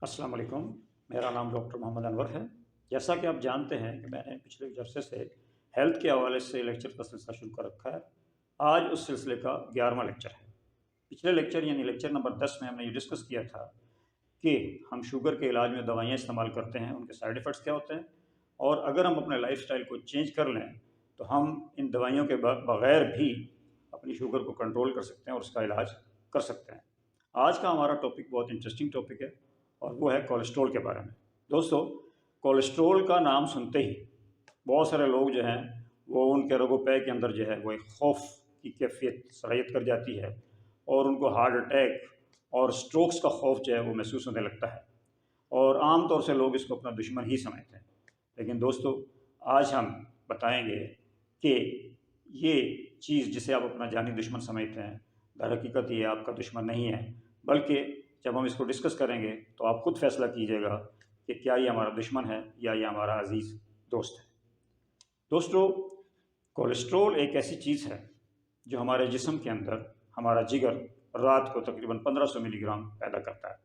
अस्सलाम वालेकुम। मेरा नाम डॉक्टर मोहम्मद अनवर है। जैसा कि आप जानते हैं कि मैंने पिछले एक अरसे से हेल्थ के हवाले से लेक्चर का सिलसिला शुरू कर रखा है। आज उस सिलसिले का 11वां लेक्चर है। पिछले लेक्चर यानी लेक्चर नंबर 10 में हमने ये डिस्कस किया था कि हम शुगर के इलाज में दवाइयाँ इस्तेमाल करते हैं, उनके साइड इफ़ेक्ट्स क्या होते हैं, और अगर हम अपने लाइफ़स्टाइल को चेंज कर लें तो हम इन दवाइयों के बग़ैर भी अपनी शुगर को कंट्रोल कर सकते हैं और उसका इलाज कर सकते हैं। आज का हमारा टॉपिक बहुत इंटरेस्टिंग टॉपिक है और वो है कोलेस्ट्रॉल के बारे में। दोस्तों, कोलेस्ट्रॉल का नाम सुनते ही बहुत सारे लोग जो हैं वो उनके रगों-पे के अंदर जो है वो एक खौफ की कैफ़ियत सरायत कर जाती है और उनको हार्ट अटैक और स्ट्रोक्स का खौफ जो है वो महसूस होने लगता है और आम तौर से लोग इसको अपना दुश्मन ही समझते हैं। लेकिन दोस्तों, आज हम बताएंगे कि ये चीज़ जिसे आप अपना जानी दुश्मन समझते हैं, दर हकीकत ये आपका दुश्मन नहीं है, बल्कि जब हम इसको डिस्कस करेंगे तो आप खुद फैसला कीजिएगा कि क्या ये हमारा दुश्मन है या ये हमारा अजीज़ दोस्त है। दोस्तों, कोलेस्ट्रॉल एक ऐसी चीज़ है जो हमारे जिस्म के अंदर हमारा जिगर रात को तकरीबन 1500 मिलीग्राम पैदा करता है।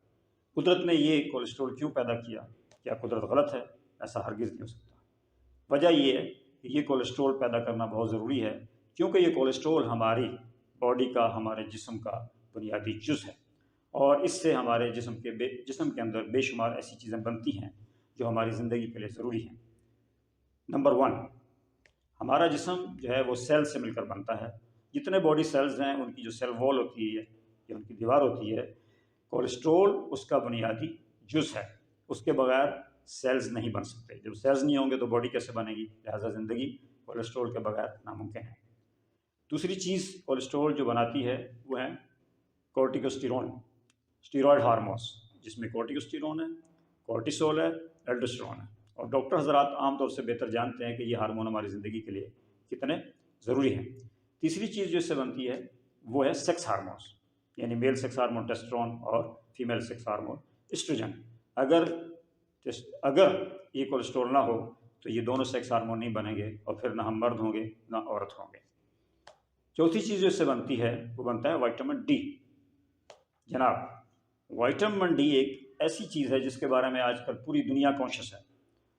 कुदरत ने ये कोलेस्ट्रॉल क्यों पैदा किया? क्या कुदरत गलत है? ऐसा हरगिज़ नहीं हो सकता। वजह ये है कि ये कोलेस्ट्रॉल पैदा करना बहुत ज़रूरी है, क्योंकि ये कोलेस्ट्रॉल हमारी बॉडी का, हमारे जिस्म का बुनियादी जुज़ है और इससे हमारे जिस्म के अंदर बेशुमार ऐसी चीज़ें बनती हैं जो हमारी ज़िंदगी के लिए ज़रूरी हैं। नंबर 1, हमारा जिस्म जो है वो सेल से मिलकर बनता है। जितने बॉडी सेल्स हैं उनकी जो सेल वॉल होती है या उनकी दीवार होती है, कोलेस्ट्रॉल उसका बुनियादी जुज़ है। उसके बगैर सेल्स नहीं बन सकते। जब सेल्स नहीं होंगे तो बॉडी कैसे बनेगी? लिहाजा ज़िंदगी कोलेस्ट्रॉल के बगैर नामुमकिन है। दूसरी चीज़ कोलेस्ट्रॉल जो बनाती है वो है कॉर्टिकोस्टेरोन, स्टीरॉयड हार्मोन्स, जिसमें कॉर्टिकोस्टेरोन है, कॉर्टिसोल है, एल्डोस्टेरोन है। और डॉक्टर हज़रात आम तौर से बेहतर जानते हैं कि ये हार्मोन हमारी ज़िंदगी के लिए कितने ज़रूरी हैं। तीसरी चीज़ जो इससे बनती है वो है सेक्स हार्मोन्स, यानी मेल सेक्स हार्मोन टेस्टोस्टेरोन और फीमेल सेक्स हार्मोन एस्ट्रोजन। अगर अगर ये कोलेस्ट्रॉल ना हो तो ये दोनों सेक्स हार्मोन नहीं बनेंगे और फिर ना हम मर्द होंगे ना औरत होंगे। चौथी चीज़ जो इससे बनती है वो बनता है विटामिन डी। जनाब, विटामिन डी एक ऐसी चीज़ है जिसके बारे में आजकल पूरी दुनिया कॉन्शियस है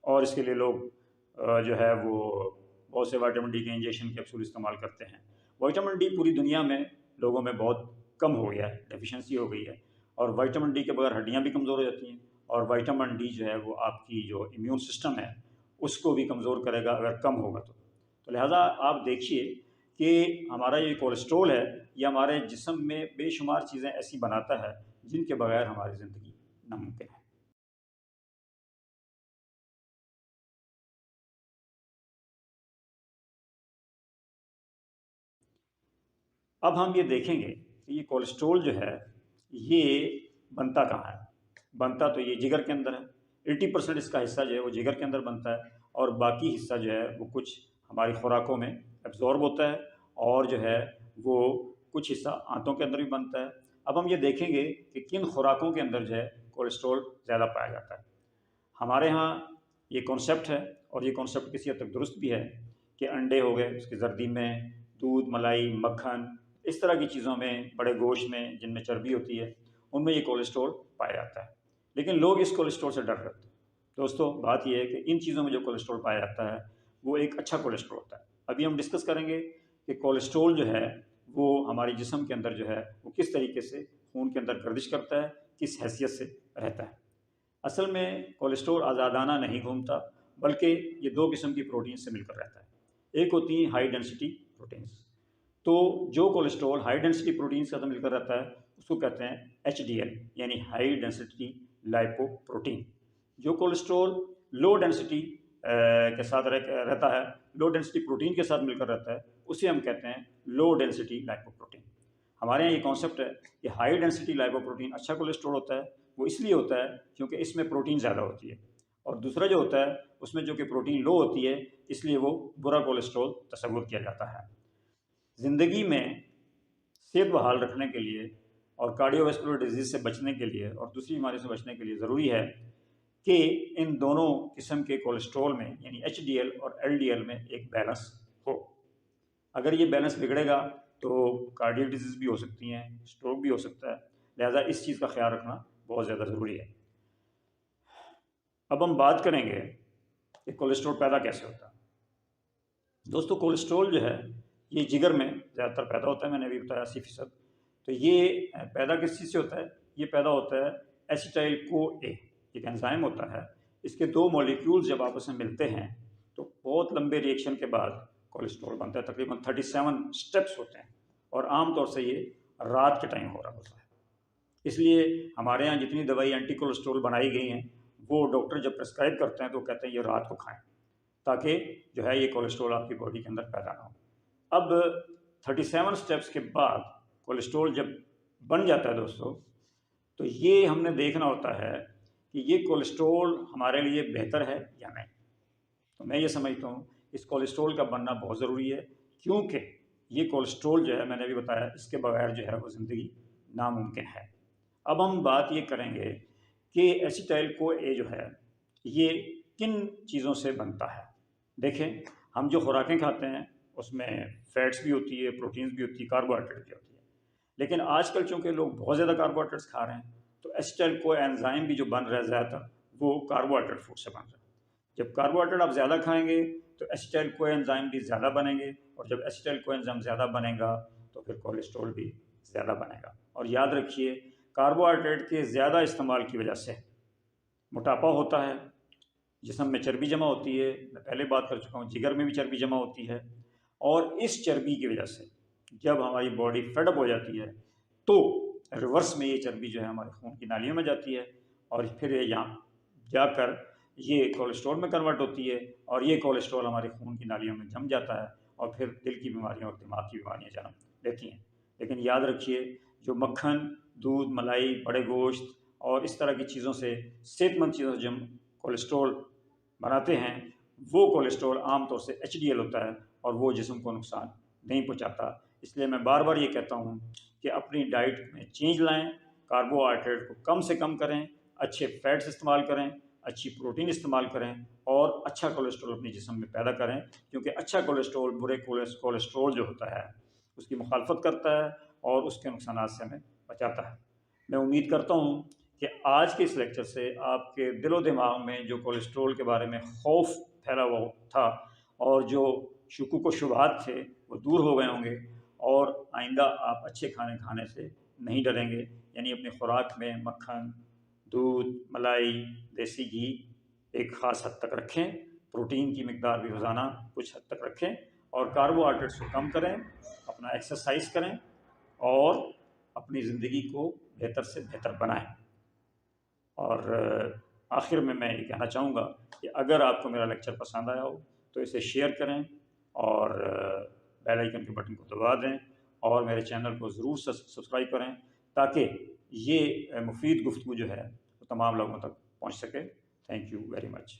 और इसके लिए लोग जो है वो बहुत से विटामिन डी के इंजेक्शन कैप्सूल इस्तेमाल करते हैं। विटामिन डी पूरी दुनिया में लोगों में बहुत कम हो गया है, डेफिशिएंसी हो गई है और विटामिन डी के बगैर हड्डियाँ भी कमज़ोर हो जाती हैं और विटामिन डी जो है वो आपकी जो इम्यून सिस्टम है उसको भी कमज़ोर करेगा अगर कम होगा तो लिहाजा आप देखिए कि हमारा ये कोलेस्ट्रॉल है, ये हमारे जिस्म में बेशुमार चीज़ें ऐसी बनाता है जिनके बगैर हमारी ज़िंदगी नामुमकिन है। अब हम ये देखेंगे कि ये कोलेस्ट्रॉल जो है ये बनता कहाँ है? बनता तो ये जिगर के अंदर है। 80% इसका हिस्सा जो है वो जिगर के अंदर बनता है और बाकी हिस्सा जो है वो कुछ हमारी खुराकों में एब्जॉर्ब होता है और जो है वो कुछ हिस्सा आंतों के अंदर भी बनता है। अब हम ये देखेंगे कि किन खुराकों के अंदर जो है कोलेस्ट्रॉल ज़्यादा पाया जाता है। हमारे यहाँ ये कॉन्सेप्ट है और ये कॉन्सेप्ट किसी हद तक दुरुस्त भी है कि अंडे हो गए, उसकी जर्दी में, दूध, मलाई, मक्खन, इस तरह की चीज़ों में, बड़े गोश्त में जिनमें चर्बी होती है, उनमें ये कोलेस्ट्रॉल पाया जाता है। लेकिन लोग इस कोलेस्ट्रॉल से डर करते हैं। दोस्तों, बात ये है कि इन चीज़ों में जो कोलेस्ट्रॉल पाया जाता है वो एक अच्छा कोलेस्ट्रॉल होता है। अभी हम डिस्कस करेंगे कि कोलेस्ट्रॉल जो है वो हमारे जिस्म के अंदर जो है वो किस तरीके से खून के अंदर गर्दिश करता है, किस हैसियत से रहता है। असल में कोलेस्ट्रॉल आज़ादाना नहीं घूमता, बल्कि ये 2 किस्म की प्रोटीन से मिलकर रहता है। एक होती है हाई डेंसिटी प्रोटीन्स। तो जो कोलेस्ट्रॉल हाई डेंसिटी प्रोटीन के साथ मिलकर रहता है उसको कहते हैं HDL, यानी हाई डेंसिटी लाइपोप्रोटीन। जो कोलेस्ट्रॉल लो डेंसिटी के साथ रहता है, लो डेंसिटी प्रोटीन के साथ मिलकर रहता है, उसे हम कहते हैं लो डेंसिटी लाइपोप्रोटीन। हमारे यहाँ ये कॉन्सेप्ट है कि हाई डेंसिटी लाइपोप्रोटीन अच्छा कोलेस्ट्रॉल होता है। वो इसलिए होता है क्योंकि इसमें प्रोटीन ज़्यादा होती है और दूसरा जो होता है उसमें जो कि प्रोटीन लो होती है, इसलिए वो बुरा कोलेस्ट्रॉल तस्वुर किया जाता है। ज़िंदगी में सेहत बहाल रखने के लिए और कार्डियोवैस्कुलर डिजीज़ से बचने के लिए और दूसरी बीमारी से बचने के लिए ज़रूरी है कि इन दोनों किस्म के कोलेस्ट्रॉल में यानी HDL और LDL में एक बैलेंस हो। अगर ये बैलेंस बिगड़ेगा तो कार्डियक डिजीज़ भी हो सकती हैं, स्ट्रोक भी हो सकता है। लिहाजा इस चीज़ का ख्याल रखना बहुत ज़्यादा ज़रूरी है। अब हम बात करेंगे कि कोलेस्ट्रॉल पैदा कैसे होता है। दोस्तों, कोलेस्ट्रॉल जो है ये जिगर में ज़्यादातर पैदा होता है, मैंने अभी बताया 80%। तो ये पैदा किस चीज़ से होता है? ये पैदा होता है एसिटाइल CoA, एक एंजाइम होता है। इसके 2 मॉलिक्यूल्स जब आपस में मिलते हैं तो बहुत लंबे रिएक्शन के बाद कोलेस्ट्रॉल बनता है। तकरीबन 37 स्टेप्स होते हैं और आमतौर से ये रात के टाइम हो रहा होता है। इसलिए हमारे यहाँ जितनी दवाई एंटी कोलेस्ट्रॉल बनाई गई हैं वो डॉक्टर जब प्रेस्क्राइब करते हैं तो कहते हैं ये रात को खाएं, ताकि जो है ये कोलेस्ट्रॉल आपकी बॉडी के अंदर पैदा ना हो। अब 37 स्टेप्स के बाद कोलेस्ट्रॉल जब बन जाता है दोस्तों, तो ये हमने देखना होता है कि ये कोलेस्ट्रॉल हमारे लिए बेहतर है या नहीं। तो मैं ये समझता हूँ इस कोलेस्ट्रॉल का बनना बहुत ज़रूरी है, क्योंकि ये कोलेस्ट्रॉल जो है मैंने अभी बताया इसके बगैर जो है वो ज़िंदगी नामुमकिन है। अब हम बात ये करेंगे कि एसिटाइल CoA जो है ये किन चीज़ों से बनता है। देखें, हम जो खुराकें खाते हैं उसमें फैट्स भी होती है, प्रोटीन्स भी होती है, कार्बोहाइड्रेट भी होती है। लेकिन आजकल चूँकि लोग बहुत ज़्यादा कार्बोहाइड्रेट्स खा रहे हैं तो एसिटाइल CoA एंजाइम भी जो बन रहा है ज़्यादातर वो कार्बोहाइड्रेट फूड से बन रहा है। जब कार्बोहाइड्रेट आप ज़्यादा खाएंगे तो एसिटाइल CoA एंजाइम भी ज़्यादा बनेंगे, और जब एसिटाइल CoA एंजाइम ज़्यादा बनेगा तो फिर कोलेस्ट्रॉल भी ज़्यादा बनेगा। और याद रखिए, कार्बोहाइड्रेट के ज़्यादा इस्तेमाल की वजह से मोटापा होता है, जिस्म में चर्बी जमा होती है, मैं पहले बात कर चुका हूँ, जिगर में भी चर्बी जमा होती है। और इस चर्बी की वजह से जब हमारी बॉडी फेडअप हो जाती है तो रिवर्स में ये चर्बी जो है हमारे खून की नालियों में जाती है और फिर ये यहाँ जाकर ये कोलेस्ट्रॉल में कन्वर्ट होती है, और ये कोलेस्ट्रॉल हमारे खून की नालियों में जम जाता है और फिर दिल की बीमारियाँ और दिमाग की बीमारियाँ जन्म लेती हैं। लेकिन याद रखिए, जो मक्खन, दूध, मलाई, बड़े गोश्त और इस तरह की चीज़ों से, सेहतमंद चीज़ों से हम कोलेस्ट्रॉल बनाते हैं, वो कोलेस्ट्रॉल आमतौर से HDL होता है और वो जिस्म को नुकसान नहीं पहुंचाता। इसलिए मैं बार बार ये कहता हूँ कि अपनी डाइट में चेंज लाएं, कार्बोहाइड्रेट को कम से कम करें, अच्छे फैट्स इस्तेमाल करें, अच्छी प्रोटीन इस्तेमाल करें और अच्छा कोलेस्ट्रॉल अपने जिस्म में पैदा करें, क्योंकि अच्छा कोलेस्ट्रॉल बुरे कोलेस्ट्रॉल जो होता है उसकी मुखालफत करता है और उसके नुकसान से हमें बचाता है। मैं उम्मीद करता हूँ कि आज के इस लेक्चर से आपके दिलो दिमाग में जो कोलेस्ट्रॉल के बारे में खौफ फैला हुआ था और जो शुकूक व शुबहात थे वो दूर हो गए होंगे, और आइंदा आप अच्छे खाने खाने से नहीं डरेंगे। यानी अपनी खुराक में मक्खन, दूध, मलाई, देसी घी एक ख़ास हद तक रखें, प्रोटीन की मिकदार भी रोज़ाना कुछ हद तक रखें, और कार्बोहाइड्रेट्स को कम करें, अपना एक्सरसाइज करें और अपनी ज़िंदगी को बेहतर से बेहतर बनाएं। और आखिर में मैं ये कहना चाहूँगा कि अगर आपको मेरा लेक्चर पसंद आया हो तो इसे शेयर करें और बेल आइकन के बटन को दबा दें और मेरे चैनल को ज़रूर सब्सक्राइब करें, ताकि ये मुफीद गुफ्तगू जो है वो तमाम लोगों तक पहुँच सके। Thank you very much.